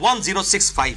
1065।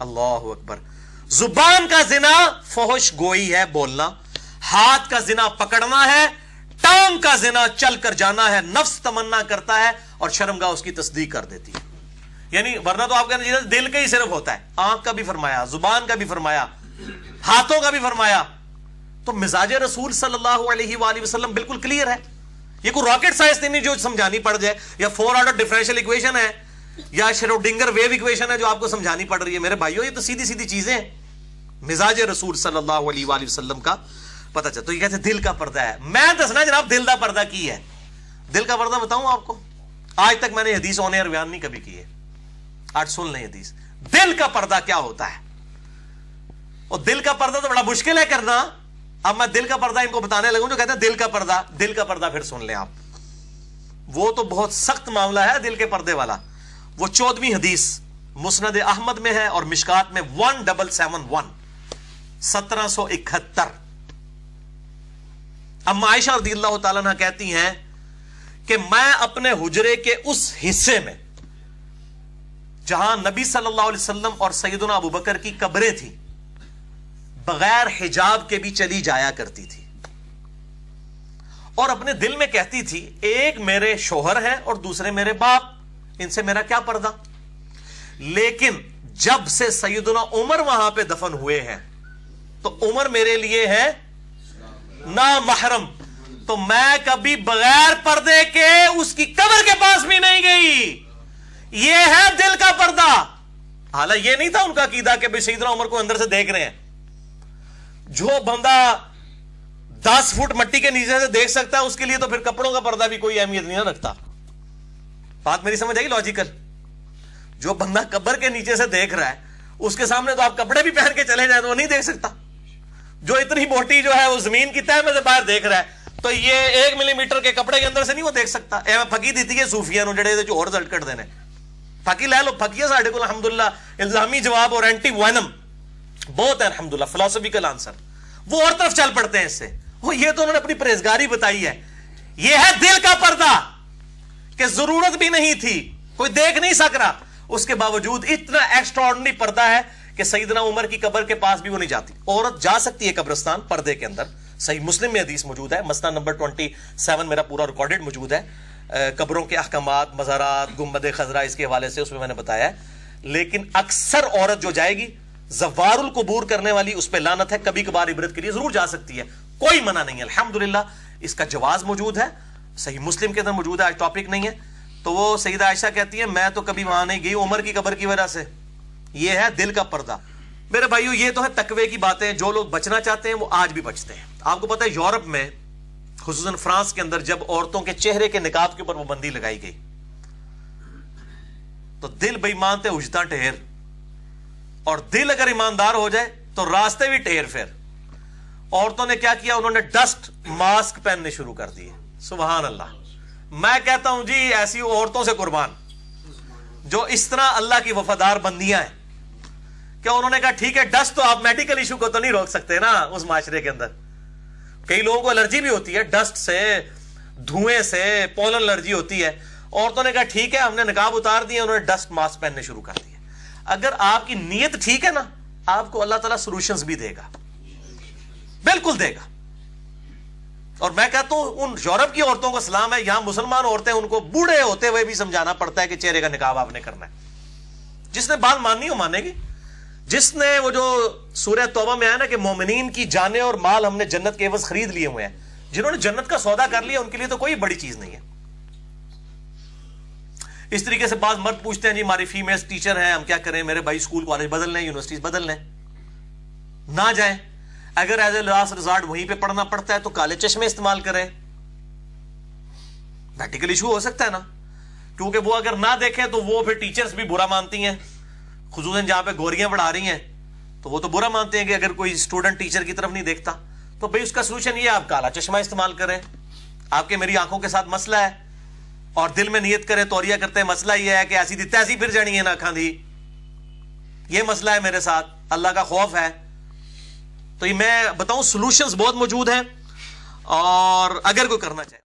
اللہ اکبر. زبان کا زنا فحش گوئی ہے بولنا, ہاتھ کا زنا پکڑنا ہے, ٹانگ کا زنا چل کر جانا ہے, نفس تمنا کرتا ہے اور شرمگاہ اس کی تصدیق کر دیتی ہے. یعنی ورنہ تو آپ کہنا چاہیے دل کا ہی صرف ہوتا ہے, آنکھ کا بھی فرمایا, زبان کا بھی فرمایا, ہاتھوں کا بھی فرمایا. تو مزاج رسول صلی اللہ علیہ وآلہ وسلم بالکل کلیئر ہے. یہ کوئی راکٹ سائنس نہیں جو سمجھانی پڑ جائے, یا 4 آرڈر ڈیفرنشیل ایکویشن ہے, یا شروڈنگر ویو ایکویشن ہے جو آپ کو سمجھانی پڑ رہی ہے. میرے بھائیو یہ تو سیدھی سیدھی چیزیں ہیں. مزاج رسول صلی اللہ علیہ وآلہ وسلم کا پتہ چلتا. تو یہ کہتے ہیں دل کا پردہ ہے. میں دسنا جناب دل کا پردہ کی ہے. دل کا پردہ بتاؤں آپ کو, آج تک میں نے حدیث ہونے اور بیان نہیں کبھی کی ہے, آج سن لیں حدیث. دل کا پردہ کیا ہوتا ہے, اور دل کا پردہ تو بڑا مشکل ہے کرنا. اب میں دل کا پردہ ان کو بتانے لگوں جو کہتے ہیں دل کا پردہ. دل کا پردہ پھر سن لیں آپ, وہ تو بہت سخت معاملہ ہے دل کے پردے والا. وہ 14ویں حدیث مسند احمد میں ہے اور مشکات میں 1771 1771. اما عائشہ رضی اللہ تعالیٰ عنہ کہتی ہیں کہ میں اپنے حجرے کے اس حصے میں جہاں نبی صلی اللہ علیہ وسلم اور سیدنا ابو بکر کی قبریں تھیں بغیر حجاب کے بھی چلی جایا کرتی تھی, اور اپنے دل میں کہتی تھی ایک میرے شوہر ہیں اور دوسرے میرے باپ, ان سے میرا کیا پردہ. لیکن جب سے سیدنا عمر وہاں پہ دفن ہوئے ہیں تو عمر میرے لیے ہے نامحرم, تو میں کبھی بغیر پردے کے اس کی قبر کے پاس بھی نہیں گئی. یہ ہے دل کا پردہ. حالانکہ یہ نہیں تھا ان کا عقیدہ کہ سیدنا عمر کو اندر سے دیکھ رہے ہیں. جو بندہ 10 فٹ مٹی کے نیچے سے دیکھ سکتا ہے اس کے لیے تو پھر کپڑوں کا پردہ بھی کوئی اہمیت نہیں رکھتا. بات میری سمجھ آئی لاجیکل. جو بندہ قبر کے نیچے سے دیکھ رہا ہے اس کے سامنے تو آپ کپڑے بھی پہن کے چلے جائیں تو وہ نہیں دیکھ سکتا. جو اتنی موٹی جو ہے وہ زمین کی تہ میں سے باہر دیکھ رہا ہے تو یہ 1 ملی میٹر کے کپڑے کے اندر سے نہیں وہ دیکھ سکتا. پھکی دیتی ہے صوفیاں جڑے جو اور رزلٹ کٹ دینے پھکی لے لو. پھکی ہے ساڈے کو الحمدللہ الزامی جواب اور اینٹی وینم بہت ہے الحمدللہ, فلسفیکل آنسر. وہ اور طرف چل پڑتے ہیں اس سے. وہ یہ تو انہوں نے اپنی پرہیزگاری بتائی ہے. یہ ہے دل کا پردہ کہ ضرورت بھی نہیں تھی, کوئی دیکھ نہیں سک رہا, اس کے باوجود اتنا ایکسٹراڈنری پردہ ہے کہ سیدنا عمر کی قبر کے پاس بھی وہ نہیں جاتی. عورت جا سکتی ہے قبرستان پردے کے اندر. صحیح مسلم میں حدیث موجود ہے, مسند نمبر 27 میرا پورا ریکارڈڈ موجود ہے. قبروں کے احکامات, مزارات, گنبد خضرا اس کے حوالے سے اس میں میں نے بتایا ہے. لیکن اکثر عورت جو جائے گی زوار القبور کرنے والی اس پہ لعنت ہے. کبھی کبھار عبرت کے لیے ضرور جا سکتی ہے, کوئی منع نہیں ہے الحمدللہ. اس کا جواز موجود ہے, صحیح مسلم کے اندر موجود ہے, آج ٹاپک نہیں ہے. تو وہ سیدہ عائشہ کہتی ہے میں تو کبھی وہاں نہیں گئی عمر کی قبر کی وجہ سے. یہ ہے دل کا پردہ. میرے بھائیو یہ تو ہے تقوی کی باتیں. جو لوگ بچنا چاہتے ہیں وہ آج بھی بچتے ہیں. آپ کو پتہ ہے یورپ میں خصوصاً فرانس کے اندر جب عورتوں کے چہرے کے نقاب کے اوپر وہ بندی لگائی گئی تو دل بے ایمان تے اجتا ٹھہر, اور دل اگر ایماندار ہو جائے تو راستے بھی ٹھہر. پھر عورتوں نے کیا کیا, انہوں نے ڈسٹ ماسک پہننے شروع کر دیے. سبحان اللہ. میں کہتا ہوں جی ایسی عورتوں سے قربان جو اس طرح اللہ کی وفادار بندیاں ہیں. کیا انہوں نے کہا ٹھیک ہے ڈسٹ تو آپ میڈیکل ایشو کو تو نہیں روک سکتے نا اس معاشرے کے اندر. کئی لوگوں کو الرجی بھی ہوتی ہے ڈسٹ سے, دھوئیں سے, پولن الرجی ہوتی ہے. عورتوں نے کہا ٹھیک ہے ہم نے نقاب اتار دیا, انہوں نے ڈسٹ ماسک پہننے شروع کر دیا. اگر آپ کی نیت ٹھیک ہے نا آپ کو اللہ تعالیٰ سولوشنز بھی دے گا, بالکل دے گا. اور میں کہتا ہوں ان یورپ کی عورتوں کو سلام ہے, یہاں مسلمان عورتیں ان کو بوڑھے ہوتے ہوئے بھی سمجھانا پڑتا ہے کہ چہرے کا نقاب آپ نے کرنا ہے. جس نے بات ماننی ہو مانے گی. جس نے وہ جو سورہ توبہ میں آیا نا کہ مومنین کی جانیں اور مال ہم نے جنت کے عوض خرید لیے ہوئے ہیں, جنہوں نے جنت کا سودا کر لیا ان کے لیے تو کوئی بڑی چیز نہیں ہے. اس طریقے سے بعض مرد پوچھتے ہیں جی ہماری فیمیل ٹیچر ہیں ہم کیا کریں, میرے بھائی اسکول کالج بدل لیں, یونیورسٹیز بدل لیں. نہ جائیں. اگر ایز اے لاسٹ ریزارٹ وہیں پہ پڑھنا پڑتا ہے تو کالے چشمے استعمال کریں. پریکٹیکل ایشو ہو سکتا ہے نا, کیونکہ وہ اگر نہ دیکھیں تو وہ پھر ٹیچرز بھی برا مانتی ہیں, خصوصاً جہاں پہ گوریاں پڑھا رہی ہیں تو وہ تو برا مانتے ہیں کہ اگر کوئی اسٹوڈنٹ ٹیچر کی طرف نہیں دیکھتا. تو بھائی اس کا سولوشن یہ آپ کالا چشمہ استعمال کریں. آپ کے میری آنکھوں کے ساتھ مسئلہ ہے اور دل میں نیت کریں توریہ کرتے ہیں مسئلہ یہ ہے کہ ایسی دی تیسی پھر جانی ہے نا کھاں دی, یہ مسئلہ ہے میرے ساتھ, اللہ کا خوف ہے. تو یہ میں بتاؤں سولوشنز بہت موجود ہیں اور اگر کوئی کرنا چاہے